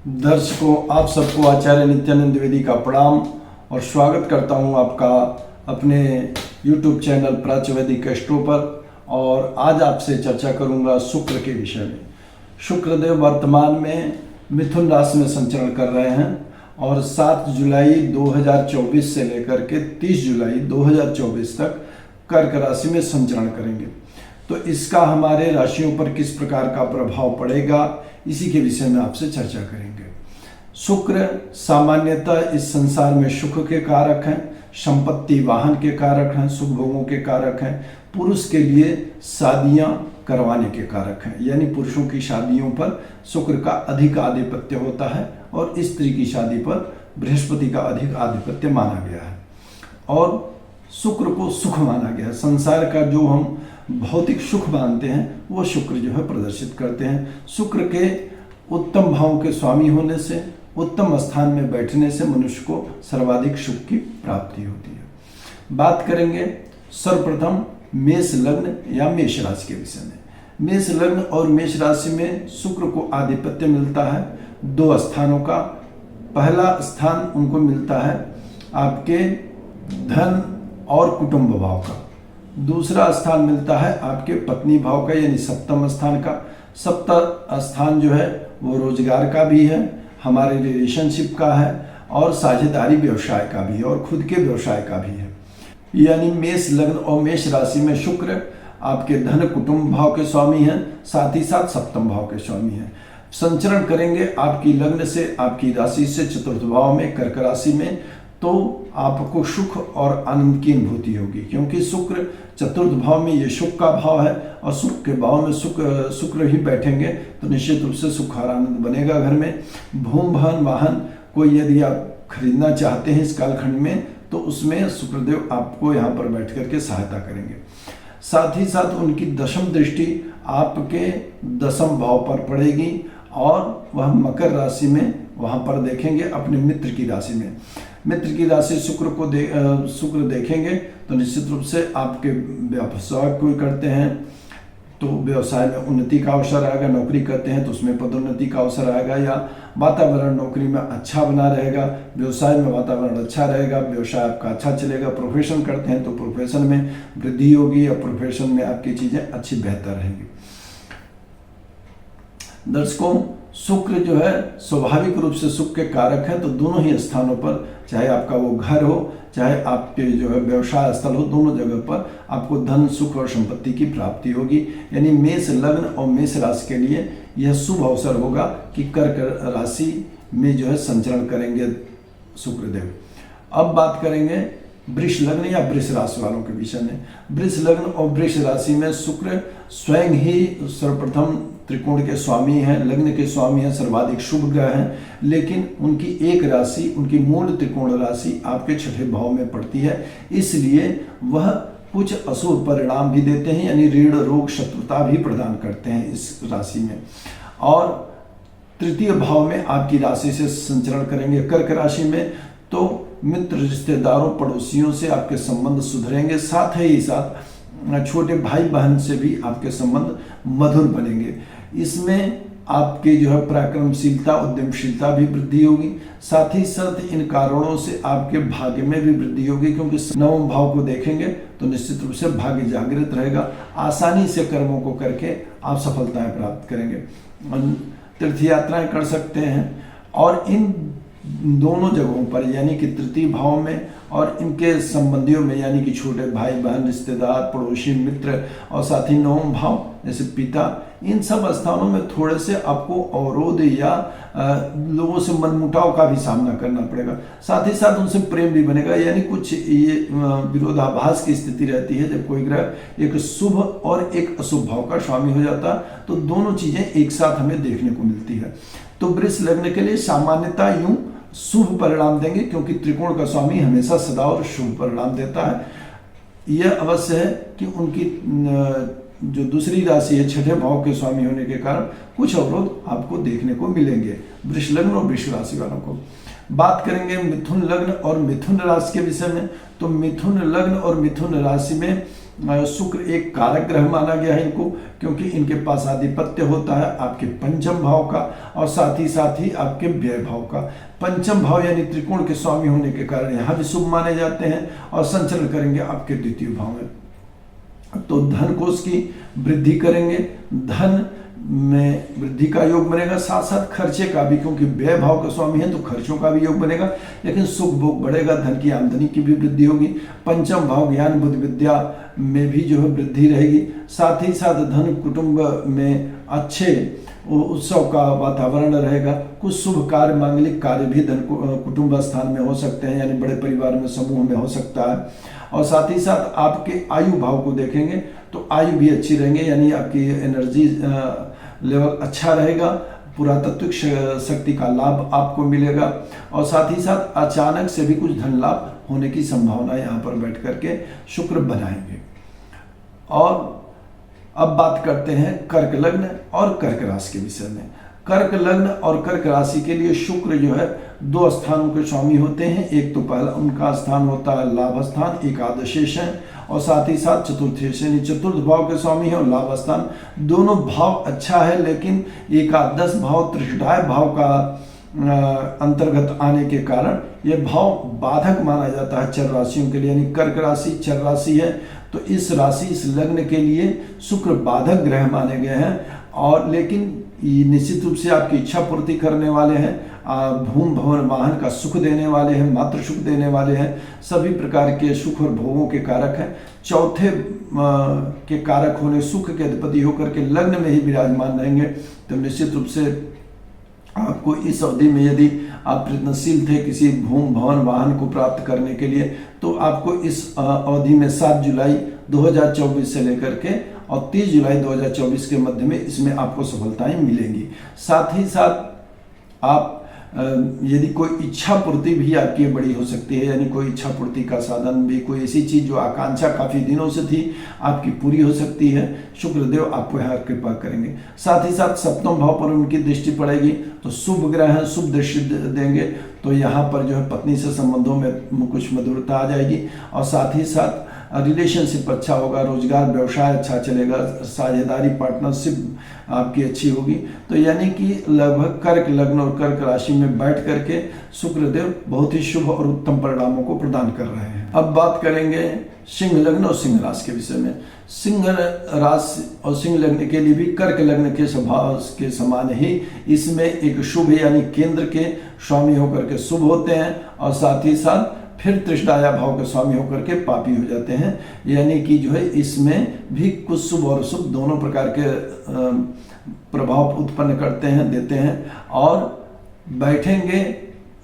दर्शकों, आप सबको आचार्य नित्यानंद द्विवेदी का प्रणाम और स्वागत करता हूं आपका अपने YouTube चैनल प्राच्य वैदिक एस्ट्रो पर। और आज आपसे चर्चा करूंगा शुक्र के विषय में। शुक्रदेव वर्तमान में मिथुन राशि में संचरण कर रहे हैं और 7 जुलाई 2024 से लेकर के 30 जुलाई 2024 तक कर्क राशि में संचरण करेंगे। तो इसका हमारे राशियों पर किस प्रकार का प्रभाव पड़ेगा, इसी के विषय में आपसे चर्चा करेंगे। शुक्र सामान्यतः इस संसार में सुख के कारक हैं, संपत्ति वाहन के कारक हैं, सुख भोगों के कारक हैं, पुरुष के लिए शादियां करवाने के कारक हैं। यानी पुरुषों की शादियों पर शुक्र का अधिक आधिपत्य होता है और स्त्री की शादी पर बृहस्पति का अधिक आधिपत्य माना गया है। और शुक्र को सुख माना गया है। संसार का जो हम भौतिक सुख मानते हैं वो शुक्र जो है प्रदर्शित करते हैं। शुक्र के उत्तम भावों के स्वामी होने से, उत्तम स्थान में बैठने से मनुष्य को सर्वाधिक सुख की प्राप्ति होती है। बात करेंगे सर्वप्रथम मेष लग्न या मेष राशि के विषय में। मेष लग्न और मेष राशि में शुक्र को आधिपत्य मिलता है 2 स्थानों का। पहला स्थान उनको मिलता है आपके धन और कुटुंब भाव का। दूसरा स्थान मिलता है आपके पत्नी भाव का, यानी सप्तम स्थान का। सप्तम स्थान जो है वो रोजगार का भी है, हमारे रिलेशनशिप का है और साझेदारी व्यवसाय का भी है और खुद के व्यवसाय का भी है। यानी मेष लग्न और मेष राशि में शुक्र आपके धन कुटुंब भाव के स्वामी हैं, साथ ही साथ सप्तम भाव के स्वामी हैं। संचरण करेंगे आपकी लग्न से, आपकी राशि से चतुर्थ भाव में, कर्क राशि में। तो आपको सुख और आनंद की अनुभूति होगी, क्योंकि शुक्र चतुर्थ भाव में ये सुख का भाव है और सुख के भाव में शुक्र ही बैठेंगे तो निश्चित रूप से सुख और आनंद बनेगा घर में। भूम भवन वाहन कोई यदि आप खरीदना चाहते हैं इस कालखंड में तो उसमें शुक्रदेव आपको यहाँ पर बैठ करके सहायता करेंगे। साथ ही साथ उनकी दशम दृष्टि आपके दशम भाव पर पड़ेगी और वह मकर राशि में वहाँ पर देखेंगे अपने मित्र की राशि में। मित्र की राशि शुक्र देखेंगे तो निश्चित रूप से आपके व्यवसाय कोई करते हैं तो व्यवसाय में उन्नति का अवसर आएगा, नौकरी करते हैं तो उसमें पदोन्नति का अवसर आएगा, या वातावरण नौकरी में अच्छा बना रहेगा, व्यवसाय में वातावरण अच्छा रहेगा, व्यवसाय आपका अच्छा चलेगा। प्रोफेशन करते हैं तो प्रोफेशन में वृद्धि होगी या प्रोफेशन में आपकी चीज़ें अच्छी बेहतर रहेंगी। दर्शकों, शुक्र जो है स्वाभाविक रूप से सुख के कारक है, तो दोनों ही स्थानों पर, चाहे आपका वो घर हो चाहे आपके जो है व्यवसाय स्थल हो, दोनों जगह पर आपको धन सुख और संपत्ति की प्राप्ति होगी। यानी मेष लग्न और मेष राशि के लिए यह शुभ अवसर होगा कि कर्क राशि में जो है संचरण करेंगे शुक्रदेव। अब बात करेंगे वृष लग्न या वृष राशि वालों के विषय में। वृष लग्न और वृष राशि में शुक्र स्वयं ही सर्वप्रथम त्रिकोण के स्वामी हैं, लग्न के स्वामी हैं, सर्वाधिक शुभ ग्रह हैं। लेकिन उनकी एक राशि, उनकी मूल त्रिकोण राशि आपके छठे भाव में पड़ती है, इसलिए वह कुछ अशुभ परिणाम भी देते हैं, यानी ऋण रोग शत्रुता भी प्रदान करते हैं इस राशि में। और तृतीय भाव में आपकी राशि से संचरण करेंगे कर्क राशि में, तो मित्र रिश्तेदारों पड़ोसियों से आपके संबंध सुधरेंगे, साथ ही साथ छोटे भाई बहन से भी आपके संबंध मधुर बनेंगे। इसमें आपके जो है पराक्रमशीलता उद्यमशीलता भी वृद्धि होगी। साथ ही साथ इन कारणों से आपके भाग्य में भी वृद्धि होगी, क्योंकि नवम भाव को देखेंगे तो निश्चित रूप से भाग्य जागृत रहेगा। आसानी से कर्मों को करके आप सफलताएं प्राप्त करेंगे, तीर्थ यात्राएं कर सकते हैं। और इन दोनों जगहों पर यानी कि तृतीय भाव में और इनके संबंधियों में, यानी कि छोटे भाई बहन रिश्तेदार पड़ोसी मित्र और साथ ही नवम भाव जैसे पिता, इन सब स्थानों में थोड़े से आपको अवरोध या लोगों से मनमुटाव का भी सामना करना पड़ेगा। साथ ही साथ उनसे प्रेम भी बनेगा, यानी कुछ ये विरोधाभास की स्थिति रहती है जब कोई ग्रह एक शुभ और एक अशुभ भाव का स्वामी हो जाता है, तो दोनों चीजें एक साथ हमें देखने को मिलती है। तो वृष लग्न के लिए सामान्यतः यूं शुभ परिणाम देंगे, क्योंकि त्रिकोण का स्वामी हमेशा सदा और शुभ परिणाम देता है। यह अवश्य है कि उनकी जो दूसरी राशि है छठे भाव के स्वामी होने के कारण कुछ अवरोध आपको देखने को मिलेंगे वृष लग्न और वृष राशि वालों को। बात करेंगे मिथुन लग्न और मिथुन राशि के विषय में। तो मिथुन लग्न और मिथुन राशि में शुक्र एक कारक ग्रह माना गया है इनको, क्योंकि इनके पास आधिपत्य होता है आपके पंचम भाव का और साथ ही आपके व्यय भाव का। पंचम भाव यानी त्रिकोण के स्वामी होने के कारण यहाँ भी शुभ माने जाते हैं और संचरण करेंगे आपके द्वितीय भाव में। तो धन कोष की वृद्धि करेंगे, धन में वृद्धि का योग बनेगा, साथ साथ खर्चे का भी, क्योंकि व्यय भाव का स्वामी है तो खर्चों का भी योग बनेगा, लेकिन सुख भोग बढ़ेगा, धन की आमदनी की भी वृद्धि होगी। पंचम भाव ज्ञान बुद्धि विद्या में भी जो है वृद्धि रहेगी, साथ ही साथ धन कुटुंब में अच्छे उत्सव का वातावरण रहेगा। कुछ शुभ कार्य मांगलिक कार्य भी धन कुटुंब स्थान में हो सकते हैं, यानी बड़े परिवार में समूह में हो सकता है। और साथ ही साथ आपके आयु भाव को देखेंगे तो आयु भी अच्छी रहेंगे, यानी आपकी एनर्जी लेवल अच्छा रहेगा, पुरातत्विक शक्ति का लाभ आपको मिलेगा और साथ ही साथ अचानक से भी कुछ धन लाभ होने की संभावना यहाँ पर बैठ करके शुक्र बनाएंगे। और अब बात करते हैं कर्क लग्न और कर्क राशि के विषय में। कर्क लग्न और कर्क राशि के लिए शुक्र जो है दो स्थानों के स्वामी होते हैं। एक तो पहला उनका स्थान होता है लाभ स्थान, एकादशेश है, और साथ ही साथ चतुर्थेश यानी चतुर्थ भाव के स्वामी है और लाभ स्थान। दोनों भाव अच्छा है, लेकिन एकादश भाव त्रिषुधाय भाव का अंतर्गत आने के कारण यह भाव बाधक माना जाता है चर राशियों के लिए, यानी कर्क राशि चर राशि है तो इस राशि इस लग्न के लिए शुक्र बाधक ग्रह माने गए हैं। और लेकिन निश्चित रूप से आपकी इच्छा पूर्ति करने वाले हैं, भूमि भवन वाहन का सुख देने वाले हैं, मातृ सुख देने वाले हैं, सभी प्रकार के सुख और भोगों के कारक हैं। चौथे के कारक होने सुख के अधिपति होकर के लग्न में ही विराजमान रहेंगे, तो निश्चित रूप से आपको इस अवधि में यदि आप प्रयत्नशील थे किसी भूमि भवन वाहन को प्राप्त करने के लिए, तो आपको इस अवधि में 7 जुलाई 2024 से लेकर के और 30 जुलाई 2024 के मध्य में इसमें आपको सफलताएं मिलेंगी। साथ ही साथ आप यदि कोई इच्छा पूर्ति भी आपकी बड़ी हो सकती है, यानी कोई इच्छा पूर्ति का साधन भी, कोई ऐसी चीज जो आकांक्षा काफी दिनों से थी आपकी पूरी हो सकती है, शुक्रदेव आपको यहाँ कृपा करेंगे। साथ ही साथ सप्तम भाव पर उनकी दृष्टि पड़ेगी तो शुभ ग्रह है, शुभ दृष्टि देंगे, तो यहाँ पर जो है पत्नी से संबंधों में कुछ मधुरता आ जाएगी और साथ ही साथ रिलेशनशिप अच्छा होगा, रोजगार व्यवसाय अच्छा चलेगा, साझेदारी पार्टनरशिप आपकी अच्छी होगी। तो यानी कि लगभग कर्क लग्न और कर्क राशि में बैठ करके शुक्रदेव बहुत ही शुभ और उत्तम परिणामों को प्रदान कर रहे हैं। अब बात करेंगे सिंह लग्न और सिंह राशि के विषय में। सिंह राशि और सिंह लग्न के लिए भी कर्क लग्न के स्वभाव के समान ही इसमें एक शुभ यानी केंद्र के स्वामी होकर के शुभ होते हैं और साथ ही साथ फिर त्रिषदाया भाव के स्वामी होकर के पापी हो जाते हैं, यानी कि जो है इसमें भी कुछ शुभ और अशुभ दोनों प्रकार के प्रभाव उत्पन्न करते हैं, देते हैं। और बैठेंगे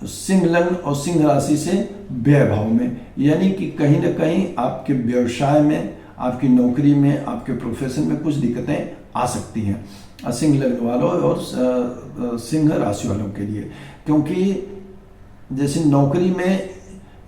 सिंह लग्न और सिंह राशि से व्यय भाव में, यानी कि कहीं ना कहीं आपके व्यवसाय में, आपकी नौकरी में, आपके प्रोफेशन में कुछ दिक्कतें आ सकती हैं सिंह लग्न वालों और सिंह राशि वालों के लिए, क्योंकि जैसे नौकरी में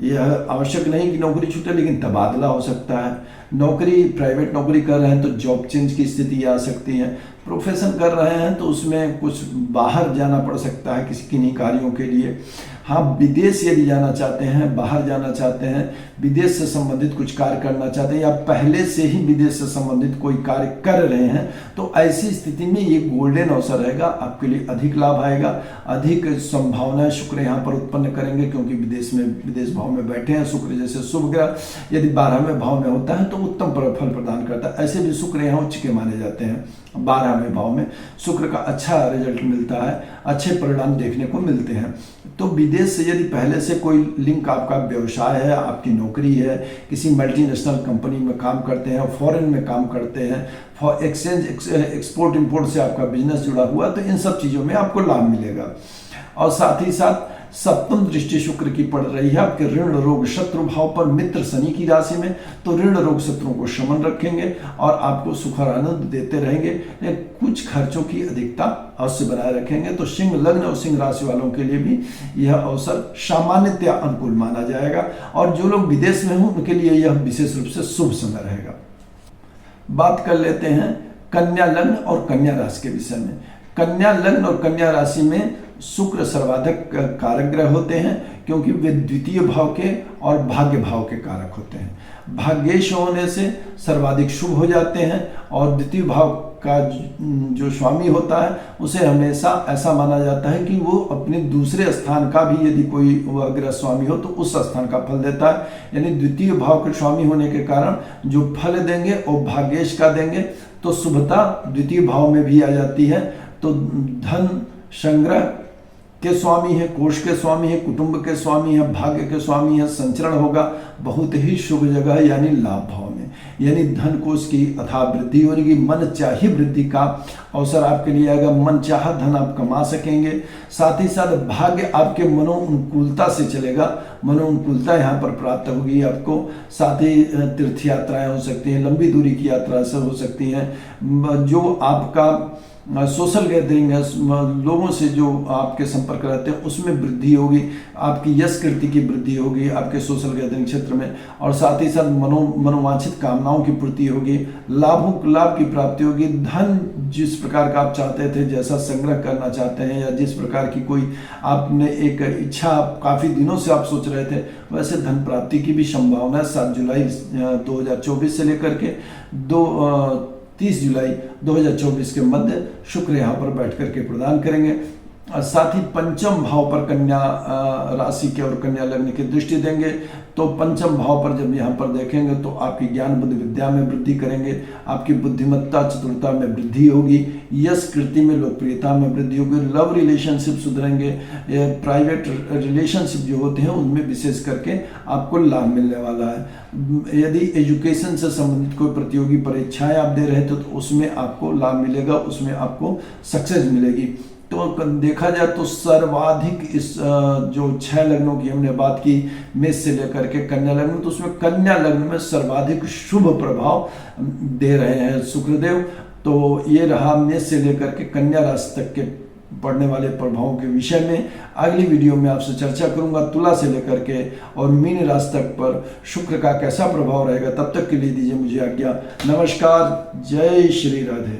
यह आवश्यक नहीं कि नौकरी छूटे, लेकिन तबादला हो सकता है। नौकरी प्राइवेट नौकरी कर रहे हैं तो जॉब चेंज की स्थिति आ सकती है। प्रोफेशन कर रहे हैं तो उसमें कुछ बाहर जाना पड़ सकता है किसी किन्हीं कार्यों के लिए। हाँ, विदेश यदि जाना चाहते हैं, बाहर जाना चाहते हैं, विदेश से संबंधित कुछ कार्य करना चाहते हैं या पहले से ही विदेश से संबंधित कोई कार्य कर रहे हैं, तो ऐसी स्थिति में ये गोल्डन अवसर रहेगा, आपके लिए अधिक लाभ आएगा, अधिक संभावनाएं शुक्र यहाँ पर उत्पन्न करेंगे, क्योंकि विदेश भाव में बैठे हैं। शुक्र जैसे शुभ ग्रह यदि 12वें भाव में होता है तो उत्तम फल प्रदान करता है। ऐसे भी शुक्र यहाँ उच्च के माने जाते हैं। 12वें भाव में शुक्र का अच्छा रिजल्ट मिलता है, अच्छे परिणाम देखने को मिलते हैं। तो विदेश से यदि पहले से कोई लिंक, आपका व्यवसाय है, आपकी नौकरी है, किसी मल्टीनेशनल कंपनी में काम करते हैं, फॉरेन में काम करते हैं, फॉर एक्सचेंज एक्सपोर्ट इंपोर्ट से आपका बिजनेस जुड़ा हुआ, तो इन सब चीज़ों में आपको लाभ मिलेगा। और साथ ही साथ सप्तम दृष्टि शुक्र की पड़ रही है आपके ऋण रोग शत्रु भाव पर, मित्र शनि की राशि में, तो ऋण रोग शत्रुओं को शमन रखेंगे और आपको सुख और आनंद देते रहेंगे, लेकिन कुछ खर्चों की अधिकता अवश्य बनाए रखेंगे। तो सिंह लग्न और सिंह राशि वालों के लिए भी यह अवसर सामान्यतया अनुकूल माना जाएगा और जो लोग विदेश में हों उनके लिए यह विशेष रूप से शुभ समय रहेगा। बात कर लेते हैं कन्या लग्न और कन्या राशि के विषय में। कन्या लग्न और कन्या राशि में शुक्र सर्वाधिक कारक ग्रह होते हैं, क्योंकि वे द्वितीय भाव के और भाग्य भाव के कारक होते हैं। भाग्येश होने से सर्वाधिक शुभ हो जाते हैं, और द्वितीय भाव का जो स्वामी होता है उसे हमेशा ऐसा माना जाता है कि वो अपने दूसरे स्थान का भी, यदि कोई ग्रह स्वामी हो तो उस स्थान का फल देता है। यानी द्वितीय भाव के स्वामी होने के कारण जो फल देंगे वो भाग्येश का देंगे, तो शुभता द्वितीय भाव में भी आ जाती है। तो धन संग्रह के स्वामी है, कोष के स्वामी है, कुटुंब के स्वामी है, भाग्य के स्वामी है, संचरण होगा बहुत ही शुभ जगह है, यानी लाभ भाव में। यानी धन कोष की अथाह वृद्धि होगी, मन चाही वृद्धि का अवसर आपके लिए आएगा, मन चाहा धन आप कमा सकेंगे। साथ ही साथ भाग्य आपके मनोनुकूलता से चलेगा, मनोनुकूलता यहाँ पर प्राप्त होगी आपको। साथ ही तीर्थ यात्राएं हो सकती हैं, लंबी दूरी की यात्रा से हो सकती हैं। जो आपका सोशल गैदरिंग है, लोगों से जो आपके संपर्क रहते हैं उसमें वृद्धि होगी, आपकी यश कीर्ति की वृद्धि होगी आपके सोशल गैदरिंग क्षेत्र में। और साथ ही साथ मनोवांछित कामनाओं की पूर्ति होगी, लाभ की प्राप्ति होगी। धन जिस प्रकार का आप चाहते थे, जैसा संग्रह करना चाहते हैं, या जिस प्रकार की कोई आपने एक इच्छा काफ़ी दिनों से आप सोच रहे थे, वैसे धन प्राप्ति की भी संभावना है। 7 जुलाई 2024 से लेकर के 30 जुलाई 2024 के मध्य शुक्र यहाँ पर बैठ करके प्रदान करेंगे। साथ ही पंचम भाव पर कन्या राशि के और कन्या लग्न की दृष्टि देंगे, तो पंचम भाव पर जब यहाँ पर देखेंगे तो आपकी ज्ञान बुद्धि विद्या में वृद्धि करेंगे, आपकी बुद्धिमत्ता चतुरता में वृद्धि होगी, यश कीर्ति में लोकप्रियता में वृद्धि होगी, लव रिलेशनशिप सुधरेंगे, प्राइवेट रिलेशनशिप जो होते हैं उनमें विशेष करके आपको लाभ मिलने वाला है। यदि एजुकेशन से संबंधित कोई प्रतियोगी परीक्षाएं आप दे रहे थे तो उसमें आपको लाभ मिलेगा, उसमें आपको सक्सेस मिलेगी। तो देखा जाए तो सर्वाधिक इस जो 6 लग्नों की हमने बात की, मेष से लेकर के कन्या लग्न, तो उसमें कन्या लग्न में सर्वाधिक शुभ प्रभाव दे रहे हैं शुक्रदेव। तो ये रहा मेष से लेकर के कन्या राशि तक के पड़ने वाले प्रभावों के विषय में। अगली वीडियो में आपसे चर्चा करूंगा तुला से लेकर के और मीन राशि तक पर शुक्र का कैसा प्रभाव रहेगा। तब तक के लिए दीजिए मुझे आज्ञा। नमस्कार, जय श्री राधे।